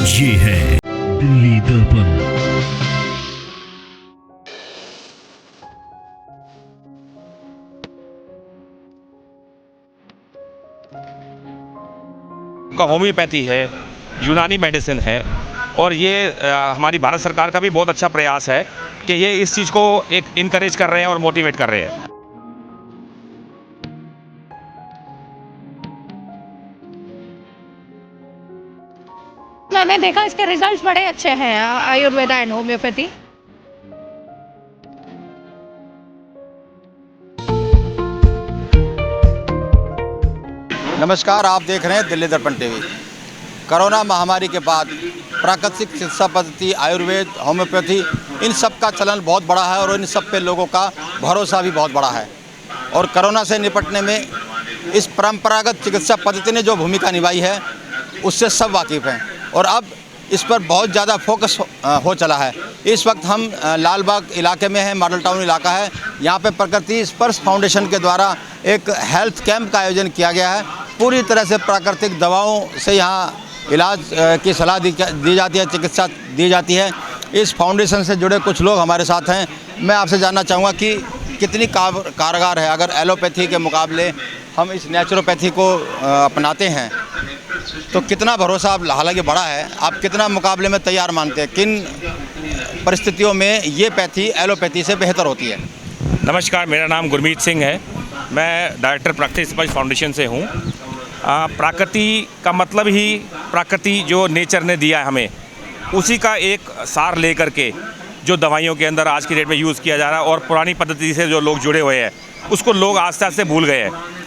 ये है दिल्ली दर्पण। का होम्योपैथी है, यूनानी मेडिसिन है और ये हमारी भारत सरकार का भी बहुत अच्छा प्रयास है कि ये इस चीज़ को एक इनकरेज कर रहे हैं और मोटिवेट कर रहे हैं। मैंने देखा इसके रिजल्ट्स बड़े अच्छे हैं आयुर्वेदा एंड होम्योपैथी। नमस्कार, आप देख रहे हैं दिल्ली दर्पण टीवी। कोरोना महामारी के बाद प्राकृतिक चिकित्सा पद्धति, आयुर्वेद, होम्योपैथी, इन सब का चलन बहुत बड़ा है और इन सब पे लोगों का भरोसा भी बहुत बड़ा है। और कोरोना से निपटने में इस परंपरागत चिकित्सा पद्धति ने जो भूमिका निभाई है उससे सब वाकिफ़ हैं और अब इस पर बहुत ज़्यादा फोकस हो चला है। इस वक्त हम लालबाग इलाके में हैं, मॉडल टाउन इलाका है। यहाँ पे प्रकृति स्पर्श फाउंडेशन के द्वारा एक हेल्थ कैंप का आयोजन किया गया है। पूरी तरह से प्राकृतिक दवाओं से यहाँ इलाज की सलाह दी जाती है, चिकित्सा दी जाती है। इस फाउंडेशन से जुड़े कुछ लोग हमारे साथ हैं। मैं आपसे जानना चाहूँगा कि कितनी कारगर है, अगर एलोपैथी के मुकाबले हम इस नेचुरोपैथी को अपनाते हैं तो कितना भरोसा, आप हालांकि बड़ा है, आप कितना मुकाबले में तैयार मानते हैं? किन परिस्थितियों में ये पैथी एलोपैथी से बेहतर होती है? नमस्कार, मेरा नाम गुरमीत सिंह है। मैं डायरेक्टर प्राकृतिक स्पर्श फाउंडेशन से हूँ। प्रकृति का मतलब ही प्रकृति जो नेचर ने दिया है हमें, उसी का एक सार लेकर के जो दवाइयों के अंदर आज की डेट में यूज़ किया जा रहा है और पुरानी पद्धति से जो लोग जुड़े हुए हैं उसको लोग आस्ते आस्ते भूल गए हैं।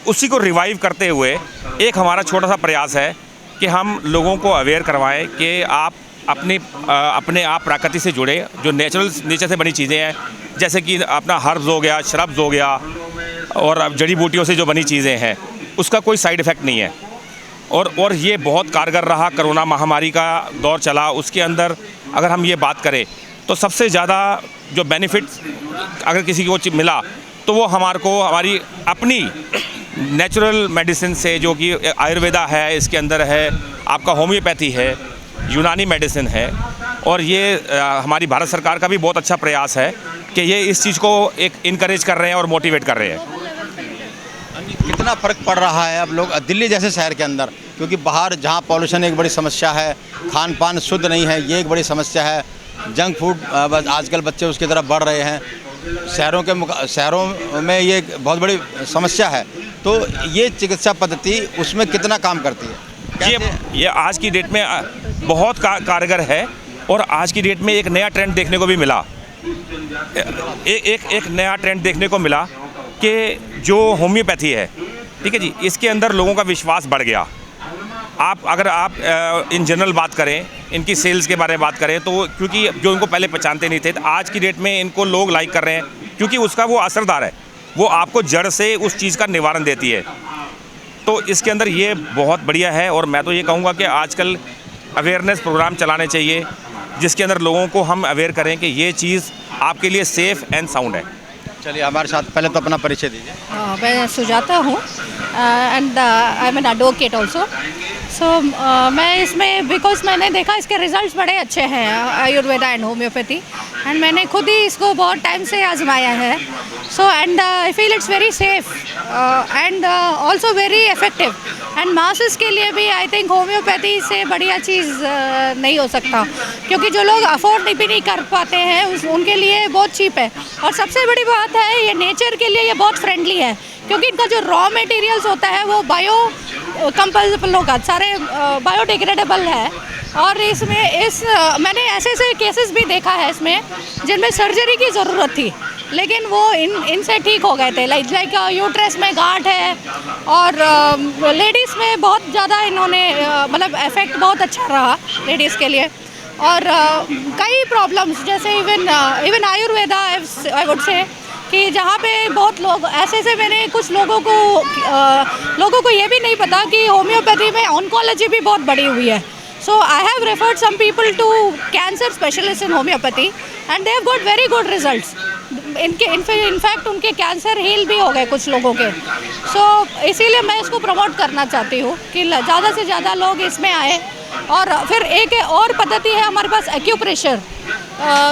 उसी को रिवाइव करते हुए एक हमारा छोटा सा प्रयास है कि हम लोगों को अवेयर करवाएं कि आप अपने आप प्रकृति से जुड़े। जो नेचर से बनी चीज़ें हैं, जैसे कि अपना हर्ब्स हो गया, श्रब्स हो गया और अब जड़ी बूटियों से जो बनी चीज़ें हैं, उसका कोई साइड इफ़ेक्ट नहीं है। और ये बहुत कारगर रहा। कोरोना महामारी का दौर चला, उसके अंदर अगर हम ये बात करें तो सबसे ज़्यादा जो बेनिफिट्स अगर किसी को मिला तो वो हमारी अपनी नेचुरल मेडिसिन से, जो कि आयुर्वेदा है, इसके अंदर है आपका होम्योपैथी है, यूनानी मेडिसिन है और ये हमारी भारत सरकार का भी बहुत अच्छा प्रयास है कि ये इस चीज़ को एक इनकरेज कर रहे हैं और मोटिवेट कर रहे हैं। कितना फ़र्क पड़ रहा है अब लोग दिल्ली जैसे शहर के अंदर, क्योंकि बाहर जहाँ पॉल्यूशन एक बड़ी समस्या है, खान पान शुद्ध नहीं है, ये एक बड़ी समस्या है, जंक फूड आजकल बच्चे उसकी तरफ बढ़ रहे हैं, शहरों में ये बहुत बड़ी समस्या है। तो ये चिकित्सा पद्धति उसमें कितना काम करती है? ये आज की डेट में बहुत कारगर है और आज की डेट में एक नया ट्रेंड देखने को भी मिला। एक नया ट्रेंड देखने को मिला कि जो होम्योपैथी है, ठीक है जी, इसके अंदर लोगों का विश्वास बढ़ गया। अगर आप इन जनरल बात करें, इनकी सेल्स के बारे में बात करें, तो क्योंकि जो इनको पहले पहचानते नहीं थे, तो आज की डेट में इनको लोग लाइक कर रहे हैं क्योंकि उसका वो असरदार है, वो आपको जड़ से उस चीज़ का निवारण देती है। तो इसके अंदर ये बहुत बढ़िया है और मैं तो ये कहूँगा कि आजकल अवेयरनेस प्रोग्राम चलाने चाहिए जिसके अंदर लोगों को हम अवेयर करें कि ये चीज़ आपके लिए सेफ़ एंड साउंड है। चलिए, हमारे साथ पहले तो अपना परिचय दीजिए। मैं सुजाता हूँ and I am an advocate also. So मैं इसमें बिकॉज मैंने देखा इसके रिजल्ट्स बड़े अच्छे हैं आयुर्वेदा एंड होम्योपैथी, एंड मैंने खुद ही इसको बहुत टाइम से आजमाया है। So and I feel it's very safe and also very effective, and masses के लिए भी आई थिंक होम्योपैथी से बढ़िया चीज़ नहीं हो सकता, क्योंकि जो लोग अफोर्ड भी नहीं कर पाते हैं उनके लिए बहुत चीप है। और सबसे बड़ी बात है, ये नेचर के लिए ये बहुत फ्रेंडली है, क्योंकि इनका जो रॉ मटेरियल्स होता है वो कंपल्सिबल होगा, सारे बायोडिग्रेडेबल है। और इसमें मैंने ऐसे केसेस भी देखा है इसमें जिनमें सर्जरी की ज़रूरत थी, लेकिन वो इनसे ठीक हो गए थे। लाइक यूट्रस में गांठ है और लेडीज़ में बहुत ज़्यादा इन्होंने मतलब इफेक्ट बहुत अच्छा रहा लेडीज़ के लिए। और कई प्रॉब्लम्स जैसे even Ayurveda I would say कि जहाँ पे बहुत लोग ऐसे मैंने कुछ लोगों को ये भी नहीं पता कि होम्योपैथी में ऑन्कोलॉजी भी बहुत बढ़ी हुई है। So I have referred some people to cancer specialist in homeopathy and they have got very good results. In fact उनके कैंसर हील भी हो गए कुछ लोगों के। सो इसीलिए मैं इसको प्रमोट करना चाहती हूँ कि ज़्यादा से ज़्यादा लोग इसमें आए और फिर एक और पद्धति है हमारे पास एक्यूप्रेशर,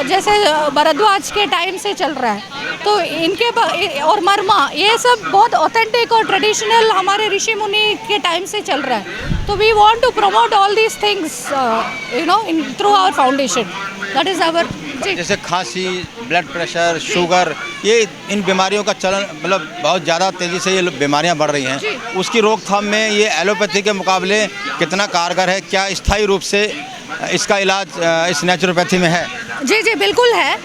जैसे भरद्वाज के टाइम से चल रहा है। तो इनके और मरमा, ये सब बहुत ऑथेंटिक और ट्रेडिशनल हमारे ऋषि मुनि के टाइम से चल रहा है। तो we want to promote all these things in through our foundation. That is our. जैसे खांसी, ब्लड प्रेशर, शुगर, ये इन बीमारियों का चलन मतलब बहुत ज़्यादा तेज़ी से ये बीमारियां बढ़ रही हैं, उसकी रोकथाम में ये एलोपैथी के मुकाबले कितना कारगर है? क्या स्थायी रूप से इसका इलाज इस नेचुरोपैथी में है? जी जी बिल्कुल है।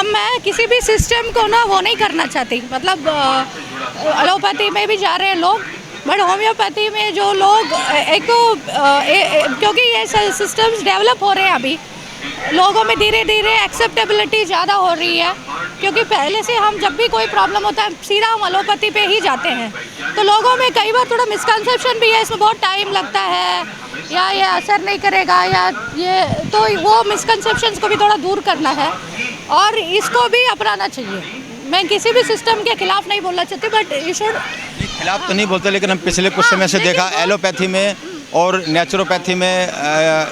मैं किसी भी सिस्टम को ना वो नहीं करना चाहती, मतलब एलोपैथी में भी जा रहे हैं लोग, बट होम्योपैथी में जो लोग क्योंकि ये सिस्टम्स डेवलप हो रहे हैं अभी, लोगों में धीरे धीरे एक्सेप्टेबिलिटी ज़्यादा हो रही है। क्योंकि पहले से हम जब भी कोई प्रॉब्लम होता है सीधा हम एलोपैथी पे ही जाते हैं, तो लोगों में कई बार थोड़ा मिसकंसेप्शन भी है, इसमें बहुत टाइम लगता है या ये असर नहीं करेगा या ये, तो वो मिसकंसेप्शंस को भी थोड़ा दूर करना है और इसको भी अपनाना चाहिए। मैं किसी भी सिस्टम के खिलाफ नहीं बोलना चाहती, बट यू शुड। खिलाफ तो नहीं बोलते, लेकिन हम पिछले कुछ समय से देखा एलोपैथी में और नेचुरोपैथी में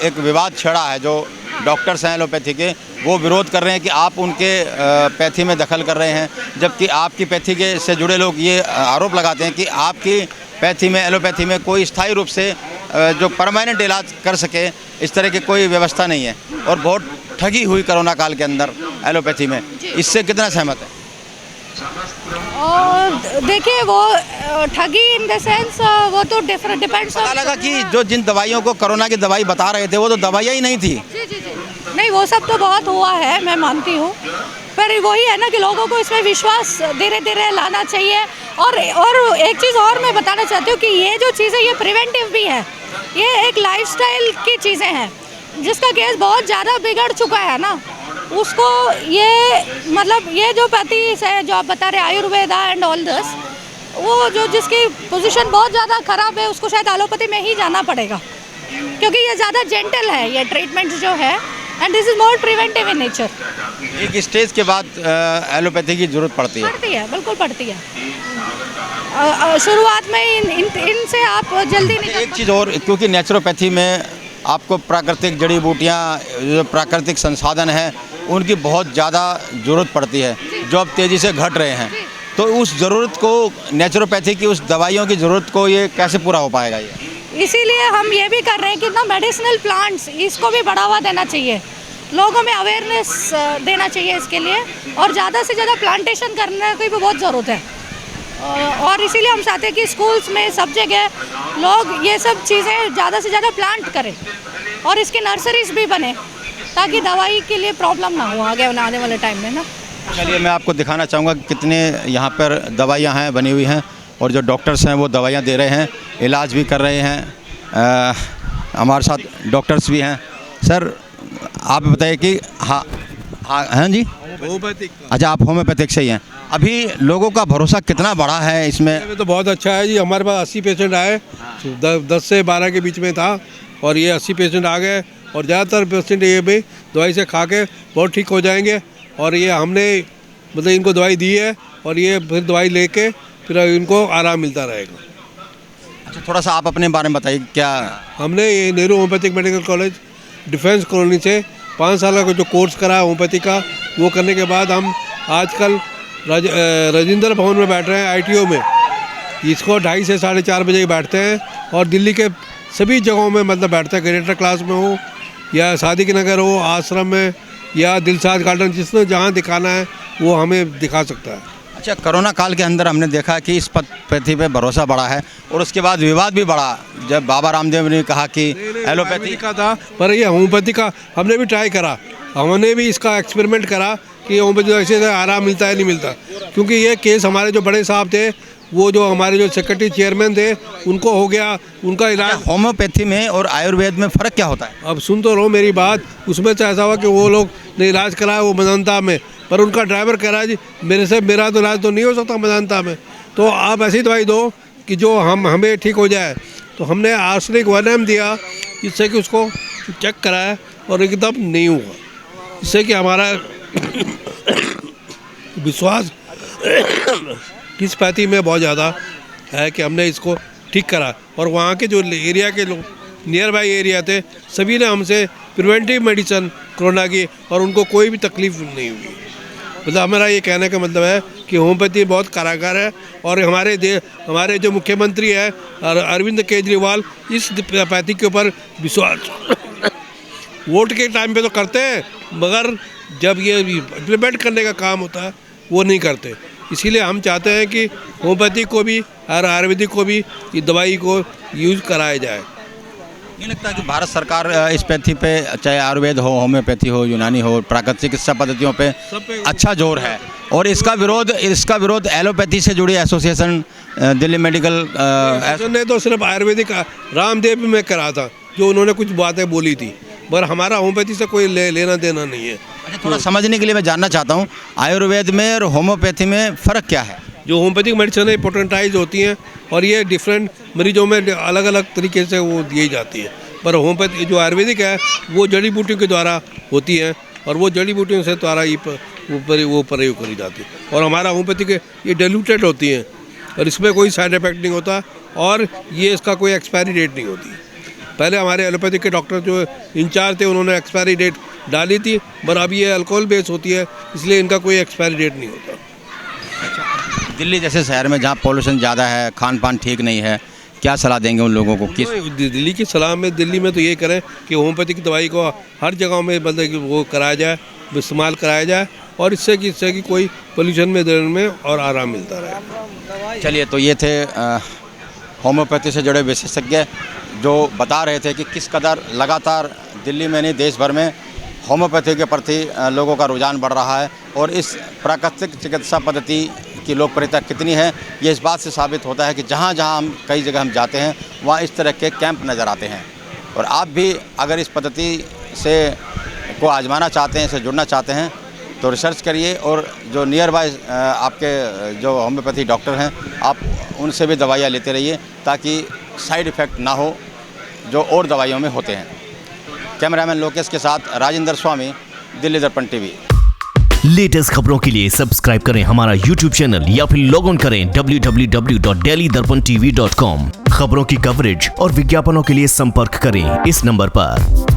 एक विवाद छिड़ा है। जो डॉक्टर्स हैं एलोपैथी के, वो विरोध कर रहे हैं कि आप उनके पैथी में दखल कर रहे हैं, जबकि आपकी पैथी के से जुड़े लोग ये आरोप लगाते हैं कि आपकी पैथी में, एलोपैथी में कोई स्थायी रूप से जो परमानेंट इलाज कर सके इस तरह की कोई व्यवस्था नहीं है और बहुत ठगी हुई कोरोना काल के अंदर एलोपैथी में। इससे कितना सहमत है? और देखिए वो ठगी इन द सेंस वो तो डिफरेंट डिपेंड्स। पता लगा कि जो जिन दवाइयों को कोरोना की दवाई बता रहे थे वो तो दवाइयाँ ही नहीं थी। जी जी जी नहीं, वो सब तो बहुत हुआ है, मैं मानती हूँ, पर वही है ना कि लोगों को इसमें विश्वास धीरे धीरे लाना चाहिए। और एक चीज़ और मैं बताना चाहती हूँ कि ये जो चीज़ें ये प्रिवेंटिव भी है, ये एक लाइफस्टाइल की चीज़ें हैं। जिसका केस बहुत ज़्यादा बिगड़ चुका है ना, उसको ये मतलब ये जो पैथीज है जो आप बता रहे हैं आयुर्वेदा एंड ऑल दिस, वो जो जिसकी पोजीशन बहुत ज़्यादा ख़राब है उसको शायद एलोपैथी में ही जाना पड़ेगा, क्योंकि ये ज़्यादा जेंटल है ये ट्रीटमेंट जो है, and this is more preventive in nature. एक स्टेज के बाद एलोपैथी की जरूरत पड़ती है, बिल्कुल पड़ती है। शुरुआत में इनसे आप जल्दी नहीं। एक चीज़ और, क्योंकि नेचुरोपैथी में आपको प्राकृतिक जड़ी बूटियाँ, जो प्राकृतिक संसाधन हैं, उनकी बहुत ज़्यादा ज़रूरत पड़ती है जो अब तेज़ी से घट रहे हैं। तो उस ज़रूरत को, नेचुरोपैथी की उस दवाइयों की ज़रूरत को ये कैसे पूरा हो पाएगा? ये इसीलिए हम ये भी कर रहे हैं कि ना मेडिसिनल प्लांट्स, इसको भी बढ़ावा देना चाहिए, लोगों में अवेयरनेस देना चाहिए इसके लिए, और ज़्यादा से ज़्यादा प्लांटेशन करने की भी बहुत ज़रूरत है। और इसीलिए हम चाहते हैं कि स्कूल्स में सब जगह लोग ये सब चीज़ें ज़्यादा से ज़्यादा प्लांट करें और इसकी नर्सरीज भी बने, ताकि दवाई के लिए प्रॉब्लम ना हो आगे आने वाले टाइम में ना। चलिए मैं आपको दिखाना चाहूँगा कितने यहाँ पर दवाइयाँ हैं बनी हुई हैं, और जो डॉक्टर्स हैं वो दवाइयाँ दे रहे हैं, इलाज भी कर रहे हैं। हमारे साथ डॉक्टर्स भी हैं। सर आप बताइए कि हाँ हैं जी, होम्योपैथिक। अच्छा आप होम्योपैथिक से ही हैं। अभी लोगों का भरोसा कितना बढ़ा है इसमें? तो बहुत अच्छा है जी, हमारे पास 80 पेशेंट आए, 10 से 12 के बीच में था, और ये 80 पेशेंट आ गए, और ज़्यादातर पेशेंट ये भी दवाई से खा के बहुत ठीक हो जाएंगे। और ये हमने मतलब इनको दवाई दी है, और ये फिर दवाई लेके फिर इनको आराम मिलता रहेगा। अच्छा थोड़ा सा आप अपने बारे में बताइए। क्या हमने ये Nehru homeopathic medical college defence colony से 5 साल का जो कोर्स करा है होम्योपैथी का, वो करने के बाद हम आजकल राजेंद्र भवन में बैठ रहे हैं ITO में। इसको 2:30 से 4:30 बजे बैठते हैं, और दिल्ली के सभी जगहों में मतलब बैठते हैं, ग्रेटर क्लास में हो या शादी की नगर हो, आश्रम में या दिलशाद गार्डन, जिसने जहाँ दिखाना है वो हमें दिखा सकता है। अच्छा कोरोना काल के अंदर हमने देखा कि इस पैथी पे भरोसा बढ़ा है, और उसके बाद विवाद भी बढ़ा जब बाबा रामदेव ने कहा कि एलोपैथी का था, पर ये होम्योपैथी का हमने भी ट्राई करा, हमने भी इसका एक्सपेरिमेंट करा कि होम्योपैथी ऐसे आराम मिलता है नहीं मिलता। क्योंकि ये केस हमारे जो बड़े साहब थे, वो जो हमारे जो सेक्रेटरी चेयरमैन थे, उनको हो गया, उनका इलाज। होम्योपैथी में और आयुर्वेद में फ़र्क क्या होता है? अब सुन तो रहो मेरी बात, उसमें तो ऐसा हुआ कि वो लोग ने इलाज कराया वो मेदांता में, पर उनका ड्राइवर कह रहा है जी मेरा तो इलाज तो नहीं हो सकता मेदांता में, तो आप ऐसी दवाई दो कि जो हमें ठीक हो जाए। तो हमने आर्सेनिक 1 दिया, जिससे कि उसको चेक कराया और एकदम नहीं हुआ, इससे कि हमारा विश्वास किस पैथी में बहुत ज़्यादा है कि हमने इसको ठीक करा। और वहाँ के जो एरिया के लोग नियर बाई एरिया थे, सभी ने हमसे प्रिवेंटिव मेडिसिन कोरोना की, और उनको कोई भी तकलीफ नहीं हुई। मतलब हमारा ये कहने का मतलब है कि होम्योपैथी बहुत कारगर है, और हमारे जो मुख्यमंत्री है अरविंद केजरीवाल इस पैथी के ऊपर विश्वास वोट के टाइम पे तो करते हैं, मगर जब ये इम्प्लीमेंट करने का काम होता है वो नहीं करते। इसीलिए हम चाहते हैं कि होम्योपैथी को भी और आयुर्वेदिक को भी ये दवाई को यूज़ कराया जाए। नहीं लगता कि भारत सरकार इस पैथी पे, चाहे आयुर्वेद हो, होम्योपैथी हो, यूनानी हो, प्राकृतिक चिकित्सा पद्धतियों पे अच्छा जोर है, और इसका विरोध एलोपैथी से जुड़ी एसोसिएशन दिल्ली मेडिकल ने तो सिर्फ आयुर्वेदिक रामदेव में करा था, जो उन्होंने कुछ बातें बोली थी, पर हमारा होम्योपैथी से कोई लेना देना नहीं है। अच्छा, थोड़ा समझने के लिए मैं जानना चाहता हूँ, आयुर्वेद में और होम्योपैथी में फ़र्क क्या है? जो होम्योपैथिक मेडिसिन है पोटेंटाइज होती हैं, और ये डिफरेंट मरीजों में अलग अलग तरीके से वो दी जाती है, पर होम्योपैथी जो आयुर्वेदिक है वो जड़ी बूटियों के द्वारा होती है, और वो जड़ी बूटियों से द्वारा वो प्रयोग करी जाती है। और हमारा होम्योपैथिक ये डाइल्यूटेड होती हैं, और इसमें कोई साइड इफेक्ट नहीं होता, और ये इसका कोई एक्सपायरी डेट नहीं होती। पहले हमारे एलोपैथिक के डॉक्टर जो इंचार्ज थे उन्होंने एक्सपायरी डेट डाली थी, पर अब ये अल्कोहल बेस होती है, इसलिए इनका कोई एक्सपायरी डेट नहीं होता। दिल्ली जैसे शहर में जहाँ पॉल्यूशन ज़्यादा है, खान पान ठीक नहीं है, क्या सलाह देंगे उन लोगों को? किस दिल्ली की सलाह में, दिल्ली में तो ये करें कि होम्योपैथिक दवाई को हर जगह में मतलब कि वो कराया जाए, इस्तेमाल कराया जाए, और इससे कि कोई पोल्यूशन में देने में और आराम मिलता रहे। चलिए, तो ये थे होम्योपैथी से जुड़े विशेषज्ञ जो बता रहे थे कि किस कदर लगातार दिल्ली में नहीं देश भर में होम्योपैथी के प्रति लोगों का रुझान बढ़ रहा है, और इस प्राकृतिक चिकित्सा पद्धति की लोकप्रियता कितनी है ये इस बात से साबित होता है कि जहाँ जहाँ हम कई जगह हम जाते हैं वहाँ इस तरह के कैंप नज़र आते हैं। और आप भी अगर इस पद्धति से को आजमाना चाहते हैं, इससे जुड़ना चाहते हैं, तो रिसर्च करिए, और जो नियर बाय आपके जो होम्योपैथी डॉक्टर हैं आप उनसे भी दवाइयाँ लेते रहिए, ताकि साइड इफ़ेक्ट ना हो जो और दवाइयों में होते हैं। कैमरामैन लोकेश के साथ राजेंद्र स्वामी, दिल्ली दर्पण टीवी। लेटेस्ट खबरों के लिए सब्सक्राइब करें हमारा यूट्यूब चैनल या फिर लॉग ऑन करें www.delhidarpantv.com। खबरों की कवरेज और विज्ञापनों के लिए संपर्क करें इस नंबर पर।